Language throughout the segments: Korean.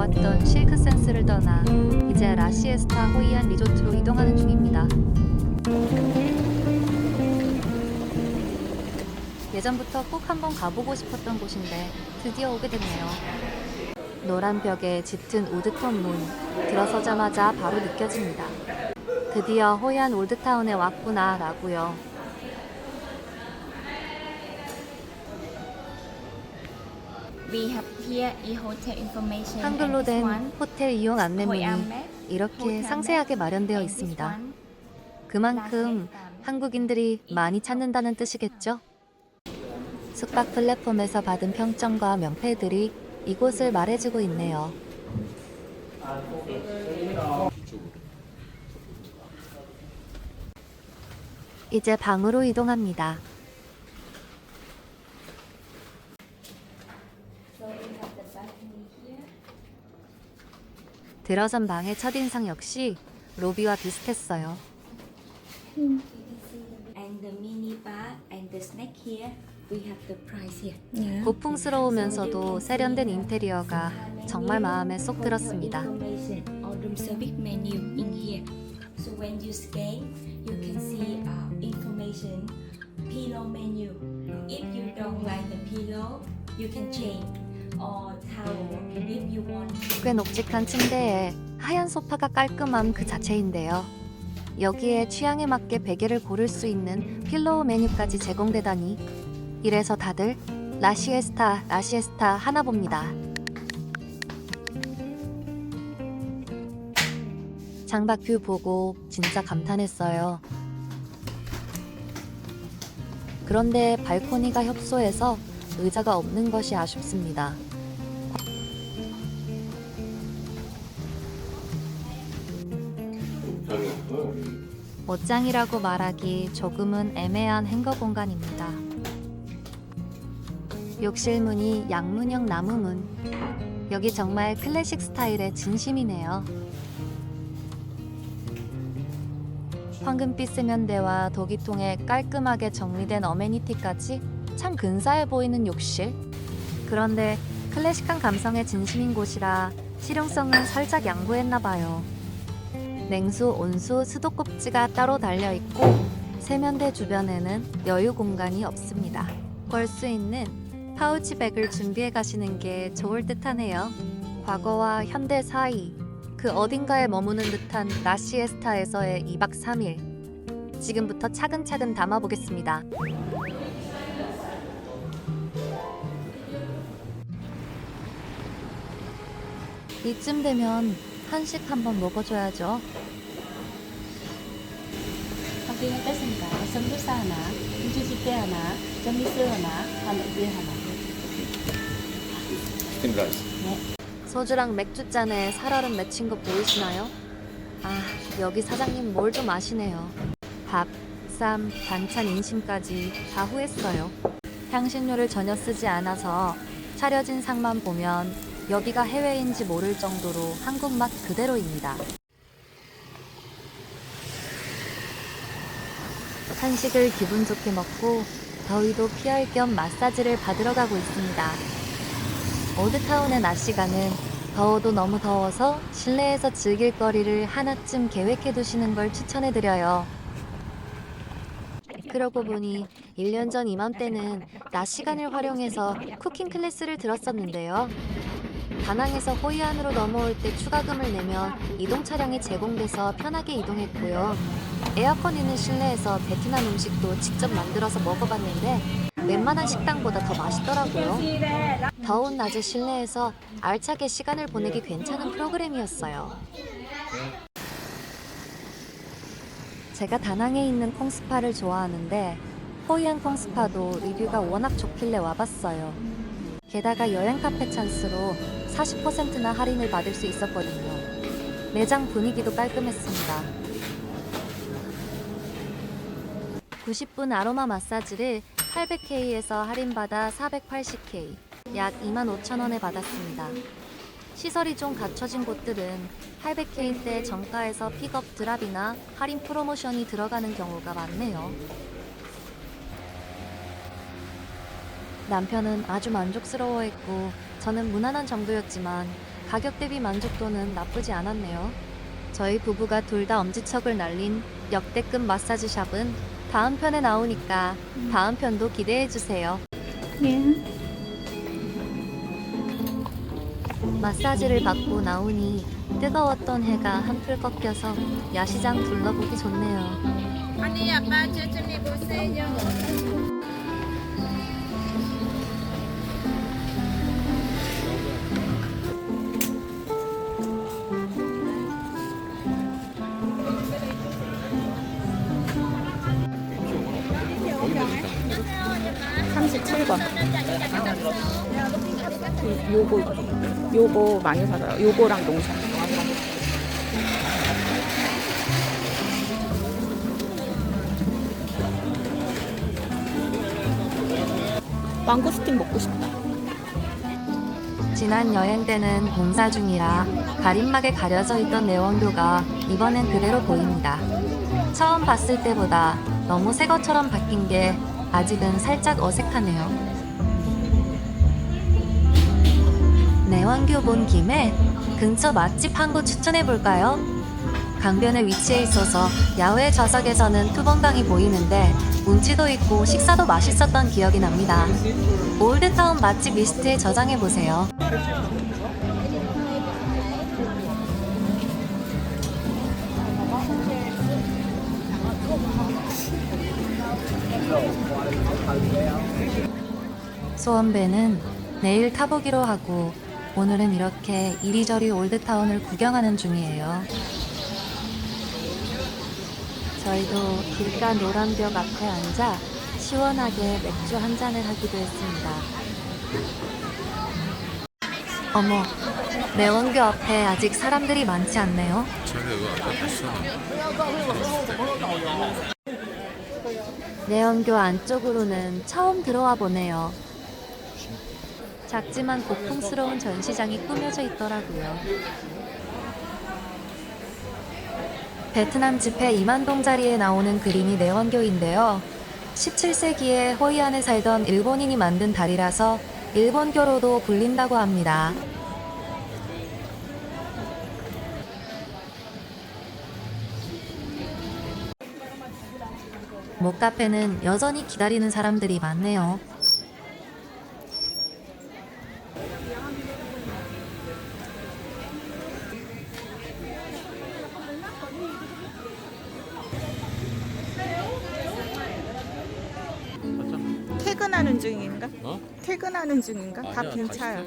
왔던 실크 센스를 떠나 이제 라시에스타 호이안 리조트로 이동하는 중입니다. 예전부터 꼭 한번 가보고 싶었던 곳인데 드디어 오게 됐네요. 노란 벽에 짙은 우드톤 문, 들어서자마자 바로 느껴집니다. 드디어 호이안 올드타운에 왔구나 라고요. We have here e-hotel information. 한글로 and this 된 one, 호텔 이용 안내문이 Hoi An Map, 이렇게 Hotel 상세하게 Map, 마련되어 and this 있습니다. one, 그만큼 한국인들이 많이 찾는다는 뜻이겠죠? 숙박 플랫폼에서 받은 평점과 명패들이 이곳을 말해주고 있네요. 이제 방으로 이동합니다. 들어선 방의 첫인상 역시 로비와 비슷했어요. and the mini bar and the snack here. We have the price here. 고풍스러우면서도 세련된 인테리어가 정말 마음에 쏙 들었습니다. Information or room service menu in here. So when you stay, you can see information pillow menu. If you don't like the pillow, you can change or towel if you want. 꽤 묵직한 침대에 하얀 소파가 깔끔함 그 자체인데요. 여기에 취향에 맞게 베개를 고를 수 있는 필로우 메뉴까지 제공되다니 이래서 다들 라시에스타 하나 봅니다. 창밖 뷰 보고 진짜 감탄했어요. 그런데 발코니가 협소해서 의자가 없는 것이 아쉽습니다. 옷장이라고 말하기 조금은 애매한 행거 공간입니다. 욕실문이 양문형 나무문. 여기 정말 클래식 스타일의 진심이네요. 황금빛 세면대와 도기통에 깔끔하게 정리된 어메니티까지 참 근사해 보이는 욕실. 그런데 클래식한 감성의 진심인 곳이라 실용성은 살짝 양보했나봐요. 냉수, 온수, 수도꼭지가 따로 달려있고 세면대 주변에는 여유 공간이 없습니다. 걸 수 있는 파우치백을 준비해 가시는 게 좋을 듯 하네요. 과거와 현대 사이, 그 어딘가에 머무는 듯한 라시에스타에서의 2박 3일. 지금부터 차근차근 담아보겠습니다. 이쯤 되면 한식 한번 먹어줘야죠. 커피 했습니다. 삼겹살 하나, 김치찌개 하나, 전미스 하나, 한우비 하나. 치킨 라이스. 소주랑 맥주잔에 살얼음 맺힌 거 보이시나요? 아, 여기 사장님 뭘 좀 아시네요. 밥, 쌈, 반찬 인심까지 다 후했어요. 향신료를 전혀 쓰지 않아서 차려진 상만 보면 여기가 해외인지 모를 정도로 한국 맛 그대로입니다. 한식을 기분 좋게 먹고 더위도 피할 겸 마사지를 받으러 가고 있습니다. 올드타운의 낮 시간은 더워도 너무 더워서 실내에서 즐길 거리를 하나쯤 계획해 두시는 걸 추천해드려요. 그러고 보니 1년 전 이맘때는 낮 시간을 활용해서 쿠킹 클래스를 들었었는데요. 다낭에서 호이안으로 넘어올 때 추가금을 내면 이동 차량이 제공돼서 편하게 이동했고요. 에어컨 있는 실내에서 베트남 음식도 직접 만들어서 먹어봤는데 웬만한 식당보다 더 맛있더라고요. 더운 낮에 실내에서 알차게 시간을 보내기 괜찮은 프로그램이었어요. 제가 다낭에 있는 콩스파를 좋아하는데 호이안 콩스파도 리뷰가 워낙 좋길래 와봤어요. 게다가 여행 카페 찬스로 40%나 할인을 받을 수 있었거든요. 매장 분위기도 깔끔했습니다. 90분 아로마 마사지를 800K에서 할인받아 480K, 약 25,000원에 받았습니다. 시설이 좀 갖춰진 곳들은 800K 때 정가에서 픽업 드랍이나 할인 프로모션이 들어가는 경우가 많네요. 남편은 아주 만족스러워했고 저는 무난한 정도였지만 가격 대비 만족도는 나쁘지 않았네요. 저희 부부가 둘 다 엄지척을 날린 역대급 마사지 샵은 다음 편에 나오니까 다음 편도 기대해 주세요. 마사지를 받고 나오니 뜨거웠던 해가 한풀 꺾여서 야시장 둘러보기 좋네요. 아니 아빠 천천히 보세요. 요거 많이 사더라고요. 요거랑 농사. 망고스틴 먹고 싶다. 지난 여행 때는 공사 중이라 가림막에 가려져 있던 내원교가 이번엔 그대로 보입니다. 처음 봤을 때보다 너무 새 것처럼 바뀐 게 아직은 살짝 어색하네요. 내원교 본 김에 근처 맛집 한 곳 추천해 볼까요? 강변에 위치해 있어서 야외 좌석에서는 투번강이 보이는데 운치도 있고 식사도 맛있었던 기억이 납니다. 올드타운 맛집 리스트에 저장해 보세요. 소원배는 내일 타보기로 하고 오늘은 이렇게 이리저리 올드타운을 구경하는 중이에요. 저희도 길가 노란 벽 앞에 앉아 시원하게 맥주 한 잔을 하기도 했습니다. 어머, 내원교 앞에 아직 사람들이 많지 않네요. 내원교 안쪽으로는 처음 들어와 보네요. 작지만 고풍스러운 전시장이 꾸며져 있더라고요. 베트남 지폐 2만동짜리에 나오는 그림이 내원교인데요. 17세기에 호이안에 살던 일본인이 만든 다리라서 일본교로도 불린다고 합니다. 목카페는 여전히 기다리는 사람들이 많네요. 퇴근하는 중인가? 어? 퇴근하는 중인가? 다 빈 차야.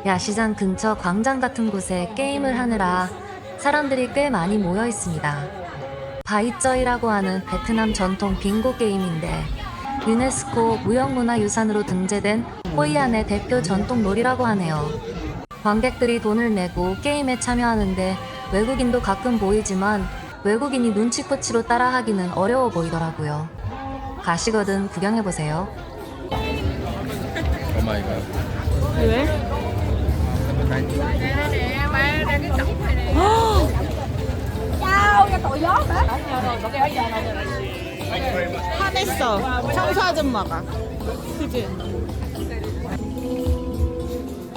야시장 근처 광장 같은 곳에 게임을 하느라 사람들이 꽤 많이 모여 있습니다. 바이쩌이라고 하는 베트남 전통 빙고 게임인데 유네스코 무형문화유산으로 등재된 호이안의 대표 전통 놀이라고 하네요. 관객들이 돈을 내고 게임에 참여하는데 외국인도 가끔 보이지만 외국인이 눈치코치로 따라하기는 어려워 보이더라고요. 가시거든 구경해보세요. 오마이갓. 왜? 화냈어. 청소 아줌마가. 그지?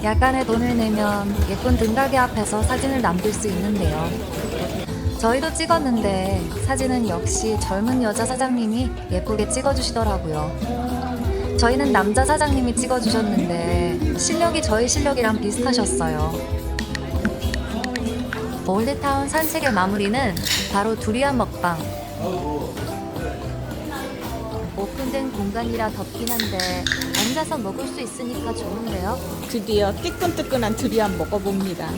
약간의 돈을 내면 예쁜 등가게 앞에서 사진을 남길 수 있는데요. 저희도 찍었는데 사진은 역시 젊은 여자 사장님이 예쁘게 찍어주시더라고요. 저희는 남자 사장님이 찍어주셨는데 실력이 저희 실력이랑 비슷하셨어요. 올드타운 산책의 마무리는 바로 두리안 먹방. 오픈된 공간이라 덥긴 한데 앉아서 먹을 수 있으니까 좋은데요. 드디어 뜨끈뜨끈한 두리안 먹어봅니다.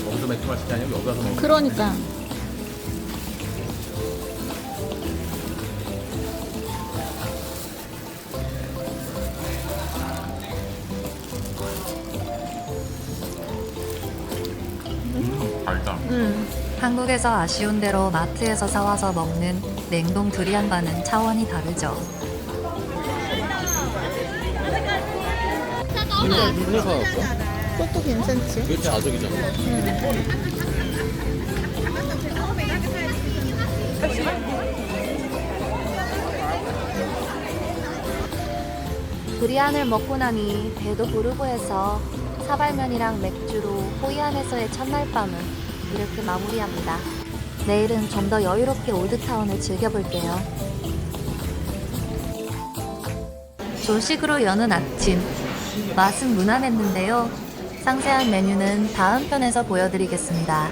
저기서 맥주 마시지 아니고 여기 와서 먹는 그러니까 한국에서 아쉬운 대로 마트에서 사와서 먹는 냉동 두리안과는 차원이 다르죠. 물로 사왔어? 그것도 괜찮지. 이거 자석이잖아. 두리안을 먹고 나니 배도 부르고 해서 사발면이랑 맥주로 호이안에서의 첫날 밤은 이렇게 마무리합니다. 내일은 좀 더 여유롭게 올드타운을 즐겨볼게요. 조식으로 여는 아침. 맛은 무난했는데요. 상세한 메뉴는 다음 편에서 보여드리겠습니다.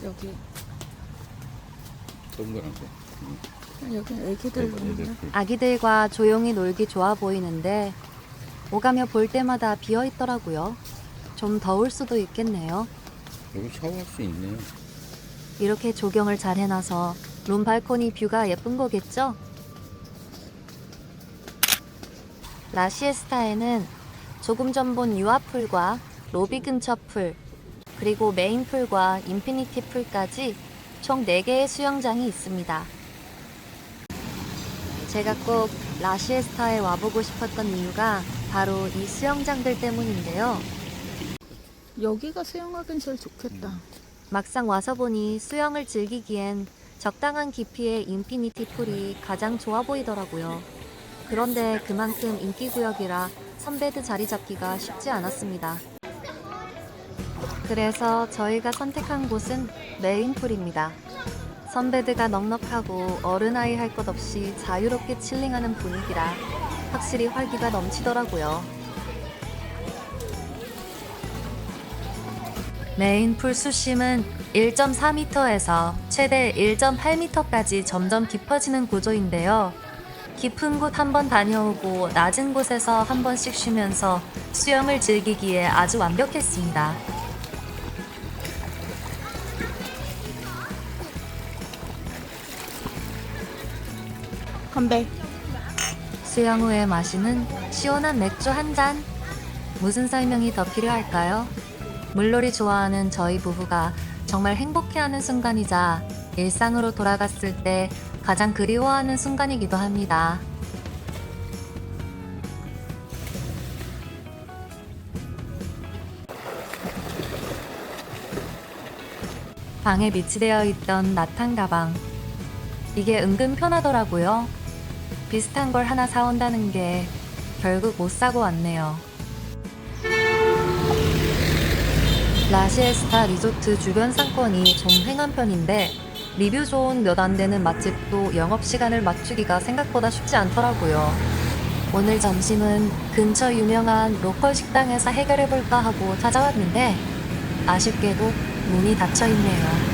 여기 동그랗게. 여기 애기들 아기들과 조용히 놀기 좋아 보이는데 오가며 볼 때마다 비어 있더라고요. 좀 더울 수도 있겠네요. 여기 샤워할 수 있네요. 이렇게 조경을 잘 해놔서 룸 발코니 뷰가 예쁜 거겠죠? 라시에스타에는 조금 전 본 유아풀과 로비 근처 풀, 그리고 메인 풀과 인피니티 풀까지 총 4개의 수영장이 있습니다. 제가 꼭 라시에스타에 와보고 싶었던 이유가 바로 이 수영장들 때문인데요. 여기가 수영하긴 제일 좋겠다. 막상 와서 보니 수영을 즐기기엔 적당한 깊이의 인피니티 풀이 가장 좋아 보이더라고요. 그런데 그만큼 인기구역이라 선베드 자리 잡기가 쉽지 않았습니다. 그래서 저희가 선택한 곳은 메인풀입니다. 선베드가 넉넉하고 어른아이 할 것 없이 자유롭게 칠링하는 분위기라 확실히 활기가 넘치더라고요. 메인풀 수심은 1.4m에서 최대 1.8m까지 점점 깊어지는 구조인데요. 깊은 곳 한번 다녀오고 낮은 곳에서 한 번씩 쉬면서 수영을 즐기기에 아주 완벽했습니다. 건배. 수영 후에 마시는 시원한 맥주 한 잔. 무슨 설명이 더 필요할까요? 물놀이 좋아하는 저희 부부가 정말 행복해하는 순간이자 일상으로 돌아갔을 때 가장 그리워하는 순간이기도 합니다. 방에 비치되어 있던 나탄 가방. 이게 은근 편하더라고요. 비슷한 걸 하나 사온다는 게 결국 못 사고 왔네요. 라시에스타 리조트 주변 상권이 좀 횡한 편인데 리뷰 좋은 몇 안 되는 맛집도 영업시간을 맞추기가 생각보다 쉽지 않더라고요. 오늘 점심은 근처 유명한 로컬 식당에서 해결해볼까 하고 찾아왔는데 아쉽게도 문이 닫혀 있네요.